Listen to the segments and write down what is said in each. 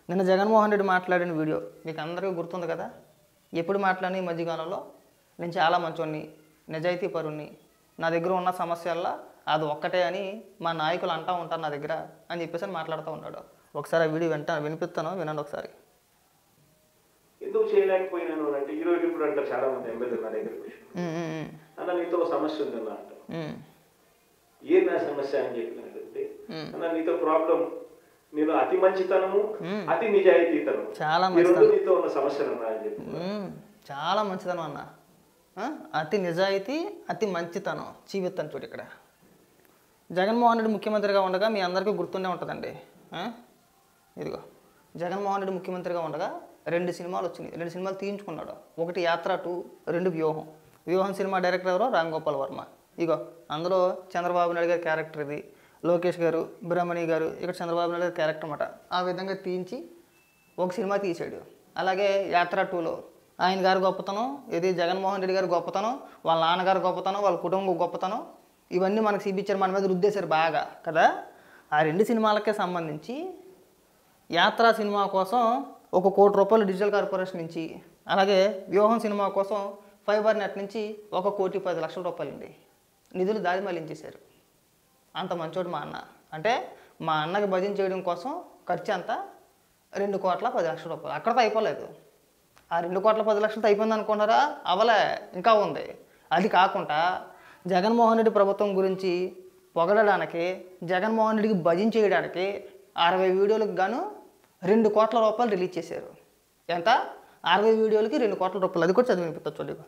నిన్న జగన్మోహన్ రెడ్డి మాట్లాడిన వీడియో మీకు అందరికీ గుర్తుంది కదా. ఎప్పుడు మాట్లాడిన ఈ మధ్యకాలంలో నేను చాలా మంచోడిని, నిజాయితీ పరుణ్ణి, నా దగ్గర ఉన్న సమస్యల్లో అది ఒక్కటే అని మా నాయకులు అంటూ ఉంటారు నా దగ్గర అని చెప్పేసి మాట్లాడుతూ ఉన్నాడు. ఒకసారి ఆ వీడియో వినిపిస్తాను, వినండి ఒకసారి. ఎందుకు చేయలేకపోయినాను అంటే ఈరోజు ఇప్పుడు అంటారు చాలా మంది ఎమ్మెల్యేలు నా దగ్గరికి వచ్చి, అన్న నీతో ఒక సమస్య ఉంది అన్న అంట. ఏం నా సమస్య అని చెప్పినట్టే, అన్న నీతో ప్రాబ్లం, నేను అతి మంచితనము అతి నిజాయితీతనం, చాలా నీతో ఉన్న సమస్యలు ఉన్నా అని చెప్పి. చాలా మంచితనం అన్న, అతి నిజాయితీ అతి మంచితనం జీవితం. చూడు ఇక్కడ జగన్మోహన్ రెడ్డి ముఖ్యమంత్రిగా ఉండగా మీ అందరికీ గుర్తుండే ఉంటుందండి. ఇదిగో జగన్మోహన్ రెడ్డి ముఖ్యమంత్రిగా ఉండగా 2 సినిమాలు వచ్చినాయి, 2 సినిమాలు తీయించుకున్నాడు. ఒకటి యాత్ర 2, 2 వ్యూహం. వ్యూహం సినిమా డైరెక్టర్ ఎవరో రామ్ గోపాల్ వర్మ. ఇగో అందులో చంద్రబాబు నాయుడు గారి క్యారెక్టర్ ఇది, లోకేష్ గారు, బ్రహ్మణి గారు, ఇక్కడ చంద్రబాబు నాయుడు గారి క్యారెక్టర్ అన్నమాట. ఆ విధంగా తీయించి ఒక సినిమా తీసాడు. అలాగే యాత్ర 2లో ఆయన గారి గొప్పతనం, ఇది జగన్మోహన్ రెడ్డి గారి గొప్పతనం, వాళ్ళ నాన్నగారి గొప్పతనం, వాళ్ళ కుటుంబం గొప్పతనం, ఇవన్నీ మనకు చూపించారు, మన మీద రుద్దేశారు బాగా కదా. ఆ 2 సినిమాలకే సంబంధించి యాత్ర సినిమా కోసం 1 కోటి రూపాయలు డిజిటల్ కార్పొరేషన్ నుంచి, అలాగే వ్యూహం సినిమా కోసం ఫైబర్ నెట్ నుంచి 1,10,00,000 రూపాయలండి నిధులు దారి మళ్లించేశారు. అంత మంచోడు మా అన్న. అంటే మా అన్నకి భజన చేయడం కోసం ఖర్చు అంతా 2,10,00,000 రూపాయలు. అక్కడితో అయిపోలేదు. ఆ 2,10,00,000 అయిపోయింది అనుకున్నారా? అవలే, ఇంకా ఉంది. అది కాకుండా జగన్మోహన్ రెడ్డి ప్రభుత్వం గురించి పొగడడానికి, జగన్మోహన్ రెడ్డికి భజన చేయడానికి 60 వీడియోలకు గాను 2 కోట్ల రూపాయలు రిలీజ్ చేశారు. ఎంత? 60 వీడియోలకి 2 కోట్ల రూపాయలు. అది కూడా చదివినిపిస్తుంది చూడండి.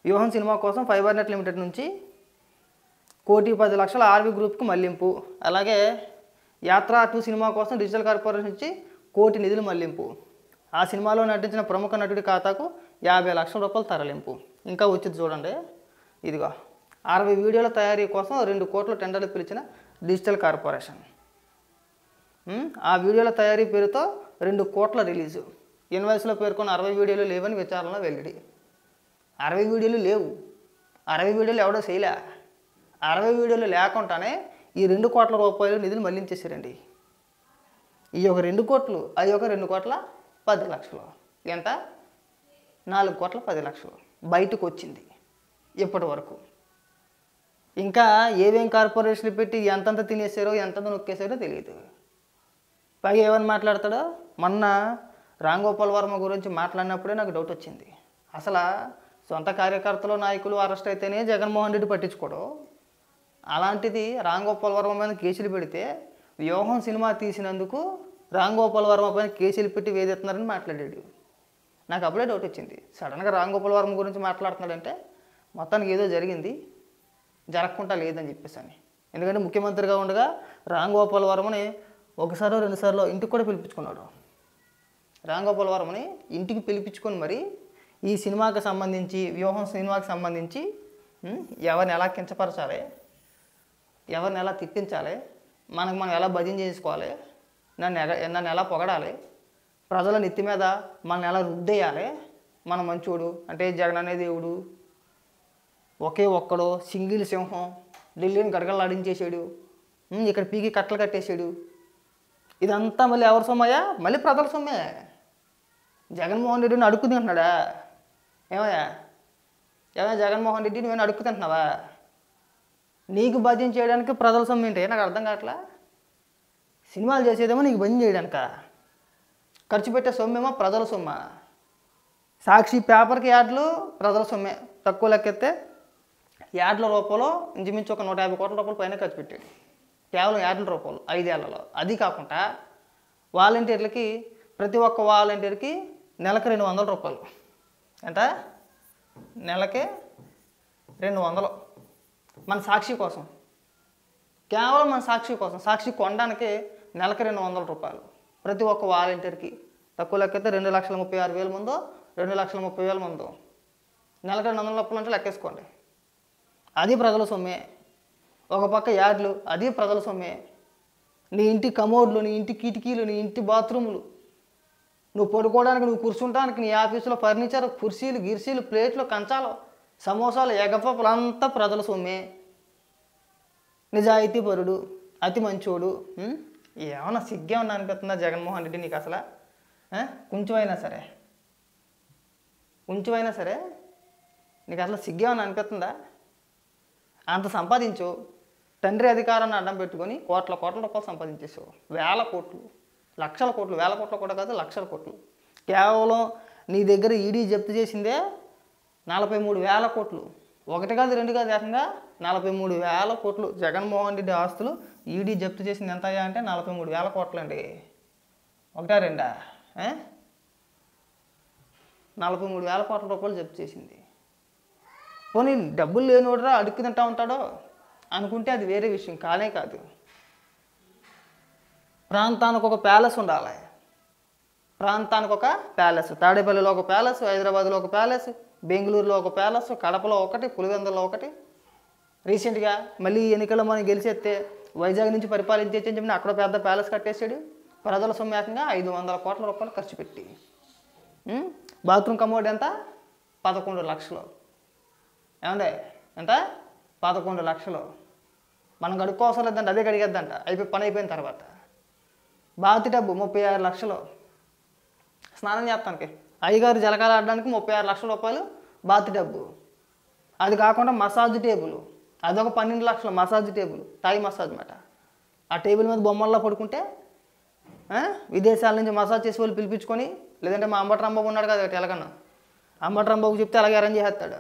వ్యూహం సినిమా కోసం ఫైబర్ నెట్ లిమిటెడ్ నుంచి 1,10,00,000 ఆర్వి గ్రూప్కి మళ్లింపు, అలాగే యాత్ర 2 సినిమా కోసం డిజిటల్ కార్పొరేషన్ నుంచి 1 కోటి నిధులు మళ్లింపు, ఆ సినిమాలో నటించిన ప్రముఖ నటుడి ఖాతాకు 50,00,000 రూపాయలు తరలింపు. ఇంకా వచ్చింది చూడండి, ఇదిగో 60 వీడియోల తయారీ కోసం 2 కోట్ల టెండర్లు పిలిచిన డిజిటల్ కార్పొరేషన్. ఆ వీడియోల తయారీ పేరుతో 2 కోట్ల రిలీజు. ఇన్వాయిస్లో పేర్కొన్న 60 వీడియోలు లేవని విచారణలో వెల్లడి. 60 వీడియోలు లేవు, 60 వీడియోలు ఎవడో చేయలే. 60 వీడియోలు లేకుండానే ఈ 2 కోట్ల రూపాయలు నిధులు మళ్లించేసారండి. ఈ ఒక 2 కోట్లు, అది ఒక 2,10,00,000. ఎంత? 4,10,00,000 బయటకు వచ్చింది ఇప్పటి వరకు. ఇంకా ఏవేం కార్పొరేషన్లు పెట్టి ఎంతంత తినేసారో ఎంతంత నొక్కేసారో తెలియదు. పైగా ఏమని మాట్లాడతాడో, మొన్న రామ్ గోపాల్ వర్మ గురించి మాట్లాడినప్పుడే నాకు డౌట్ వచ్చింది. అసలు సొంత కార్యకర్తలు నాయకులు అరెస్ట్ అయితేనే జగన్మోహన్ రెడ్డి పట్టించుకోడు, అలాంటిది రామ్ గోపాల్ వర్మ పైన కేసులు పెడితే వ్యూహం సినిమా తీసినందుకు రామ్ గోపాల్ వర్మ పైన కేసులు పెట్టి వేదెత్తున్నారని మాట్లాడాడు. నాకు అప్పుడే డౌట్ వచ్చింది. సడన్గా రామ్ గోపాల్ వర్మ గురించి మాట్లాడుతున్నాడంటే మొత్తానికి ఏదో జరిగింది, జరగకుండా లేదని చెప్పేసి అని. ఎందుకంటే ముఖ్యమంత్రిగా ఉండగా రామ్ గోపాల్ వర్మని 1 2 సార్లు ఇంటికి కూడా పిలిపించుకున్నాడు. రామ్ గోపాల్ వర్మని ఇంటికి పిలిపించుకొని మరి ఈ సినిమాకి సంబంధించి, వ్యూహం సినిమాకి సంబంధించి ఎవరిని ఎలా కించపరచాలి, ఎవరిని ఎలా తిట్టించాలి, మనం ఎలా భజన చేసుకోవాలి, నన్ను ఎలా పొగడాలి, ప్రజల నెత్తి మీద మనల్ని ఎలా రుద్దేయాలి, మన మంచోడు అంటే జగన్ అనే దేవుడు, ఒకే ఒక్కడు సింగిల్ సింహం, ఢిల్లీని గడగడలాడించేసాడు, ఇక్కడ పీకి కట్టలు కట్టేసాడు. ఇదంతా మళ్ళీ ఎవరి సొమ్మయ్యా? మళ్ళీ ప్రజల సొమ్మే. జగన్మోహన్ రెడ్డిని అడుక్కు తింటున్నాడా? ఏమయ్యా జగన్మోహన్ రెడ్డి నువ్వేనా అడుక్కు తింటున్నావా? నీకు భజన చేయడానికి ప్రజల సొమ్ము ఏంటి? నాకు అర్థం కావట్లా. సినిమాలు చేసేదేమో నీకు భజన చేయడానిక, ఖర్చు పెట్టే సొమ్మేమో ప్రజల సొమ్మ. సాక్షి పేపర్కి యాడ్లు ప్రజల సొమ్మే. తక్కువ లెక్కెత్తే యాడ్ల రూపంలో ఇంచుమించు ఒక 150 కోట్ల రూపాయలు పైన ఖర్చు పెట్టాడు కేవలం యాడ్ల రూపాయలు 5 ఏళ్లలో. అది కాకుండా వాలంటీర్లకి, ప్రతి ఒక్క వాలంటీర్కి నెలకి 200 రూపాయలు. ఎంత? నెలకి 200. మన సాక్షి కోసం, కేవలం మన సాక్షి కోసం, సాక్షి కొనడానికి నెలకి 200 రూపాయలు ప్రతి ఒక్క వాలంటీర్కి. తక్కువ లెక్కైతే 2,36,000 మందో 2,30,000 మందో నెలకి 200 రూపాయలు అంటే లెక్కేసుకోండి. అది ప్రజల సొమ్మే. ఒక పక్క యార్డ్లు, అది ప్రజల సొమ్మే. నీ ఇంటి కమోడ్లు, నీ ఇంటి కిటికీలు, నీ ఇంటి బాత్రూములు, నువ్వు పడుకోవడానికి, నువ్వు కూర్చుంటానికి నీ ఆఫీసులో ఫర్నిచర్, కుర్చీలు, గిర్సీలు, ప్లేట్లు, కంచాలు, సమోసాలు, ఎగపప్పులు అంతా ప్రజల సొమ్మే. నిజాయితీ పరుడు, అతి మంచోడు. ఏమన్నా సిగ్గేమన్నా అనిపిస్తుందా జగన్మోహన్ రెడ్డి నీకు? అసలు కొంచెమైనా సరే కొంచెమైనా సరే నీకు అసలు సిగ్గేమని అనిపిస్తుందా? అంత సంపాదించు, తండ్రి అధికారాన్ని అడ్డం పెట్టుకొని కోట్ల రూపాయలు సంపాదించేసావు. వేల కోట్లు, లక్షల కోట్లు, వేల కోట్లు కూడా కాదు, లక్షల కోట్లు. కేవలం నీ దగ్గర ఈడీ జప్తు చేసిందే 43,000 కోట్లు. ఒకటి కాదు, రెండు కాదు, ఏకంగా 43,000 కోట్లు. జగన్మోహన్ రెడ్డి ఆస్తులు ఈడీ జప్తు చేసింది ఎంత అయ్యా అంటే 43,000 కోట్లు అండి. ఒకటా రెండా? 43,000 కోట్ల రూపాయలు జప్తు చేసింది. పోనీ డబ్బులు లేనివాడురా అడుక్కు తింటా ఉంటాడో అనుకుంటే అది వేరే విషయం, కానే కాదు. ప్రాంతానికి ఒక ప్యాలెస్ ఉండాలి. ప్రాంతానికి ఒక ప్యాలెస్. తాడేపల్లిలో ఒక ప్యాలెస్, హైదరాబాద్లో ఒక ప్యాలెస్, బెంగళూరులో ఒక ప్యాలెస్, కడపలో ఒకటి, పులివెందులో ఒకటి. రీసెంట్గా మళ్ళీ ఎన్నికల్లో మనం గెలిచేస్తే వైజాగ్ నుంచి పరిపాలించేసి చెప్పి అక్కడ పెద్ద ప్యాలెస్ కట్టేసాడు. ప్రజల సొమ్మేకంగా 500 కోట్ల రూపాయలు ఖర్చు పెట్టి. బాత్రూమ్ కమోడ్ ఎంత? 11 లక్షలు. ఏమండే ఎంత? 11 లక్షలు. మనం గడుక్కోవసరం లేదంటే అదే గడిగేద్దంట పని అయిపోయిన తర్వాత. బాతి డబ్బు 36 లక్షలు. స్నానం చేస్తానికి అయ్యగారు జలకాలు ఆడడానికి 36 లక్షల రూపాయలు బాతి డబ్బు. అది కాకుండా మసాజ్ టేబుల్, అదొక 12 లక్షలు. మసాజ్ టేబుల్, థాయ్ మసాజ్ మాట. ఆ టేబుల్ మీద బొమ్మల్లో పడుకుంటే విదేశాల నుంచి మసాజ్ చేసే వాళ్ళు పిలిపించుకొని, లేదంటే మా అంబటి రాంబాబు ఉన్నాడు కదా ఎలాగన్నా, అంబటి రాంబాబు చెప్తే అలాగే అరేంజ్ చేస్తాడు.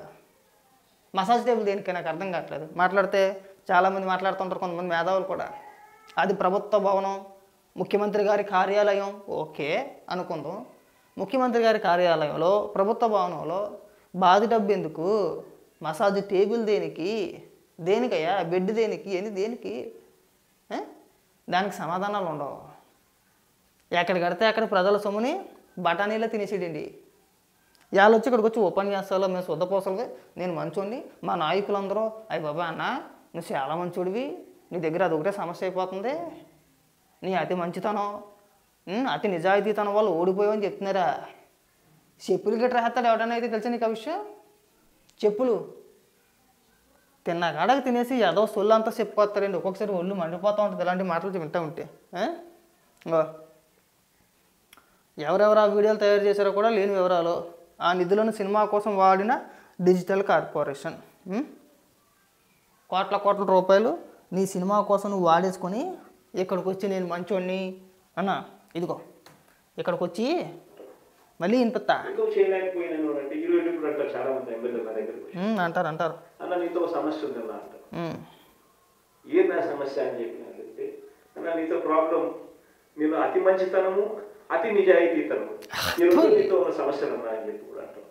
మసాజ్ టేబుల్ దేనికి నాకు అర్థం కావట్లేదు. మాట్లాడితే చాలామంది మాట్లాడుతుంటారు, కొంతమంది మేధావులు కూడా. అది ప్రభుత్వ భవనం, ముఖ్యమంత్రి గారి కార్యాలయం, ఓకే అనుకుందాం. ముఖ్యమంత్రి గారి కార్యాలయంలో, ప్రభుత్వ భవనంలో బాది డబ్బు ఎందుకు? మసాజ్ టేబుల్ దేనికి? దేనికయ్యా? బెడ్ దేనికి? ఏంది దేనికి? దానికి సమాధానాలు ఉండవు. ఎక్కడ కడితే అక్కడ ప్రజల సొమ్ముని బఠానీలో తినేసేయండి. వాళ్ళు వచ్చి ఇక్కడికి వచ్చి ఉపన్యాసాలు, మేము శుద్ధపోసలు, నేను మంచోడిని, మా నాయకులందరూ అయ్యి బాబా అన్న నువ్వు చాలా మంచోడివి, నీ దగ్గర అది ఒకటే సమస్య అయిపోతుంది, నీ అతి మంచితనం, అతి నిజాయితీతనం వాళ్ళు ఓడిపోయావని చెప్తున్నారా? చెప్పులు గట్రా వేస్తాడు ఎవడన్నా అయితే తెలుసా నీకు ఆ విషయం? చెప్పులు తిన్నా కాడకు తినేసి ఏదో సొల్లు అంతా చెప్పుకొస్తారండి. ఒక్కొక్కసారి ఒళ్ళు మండిపోతూ ఉంటుంది ఇలాంటి మాటలు వింటూ ఉంటే. ఎవరెవరు ఆ వీడియోలు తయారు చేశారో కూడా లేని వివరాలు. ఆ నిధులను సినిమా కోసం వాడిన డిజిటల్ కార్పొరేషన్. కోట్ల రూపాయలు నీ సినిమా కోసం నువ్వు వాడేసుకొని ఇక్కడికి వచ్చి నేను మంచోడిని అన్న, ఇదిగో ఇక్కడికి వచ్చి మళ్ళీ వినిపిస్తా అంటారు. అన్న నీతో సమస్య ఉందన్నా అంట. ఏం నా సమస్య అని చెప్పినట్లయితే, అన్న నీతో ప్రాబ్లం, నేను అతి మంచితనము, అతి నిజాయితీతనము, నీతో ఉన్న సమస్యలు అన్నా అని చెప్పి కూడా అంటాం.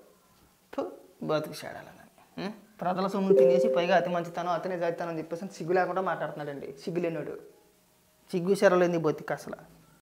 బతుకు చేడాలని ప్రజల సొమ్ము తినేసి పైగా అతి మంచితనం, అతి నిజాయితనం అని చెప్పేసి సిగ్గు లేకుండా మాట్లాడుతున్నాడండి. సిగ్గు లేనాడు, సిగ్గు చెరలేని బతికి అసలు.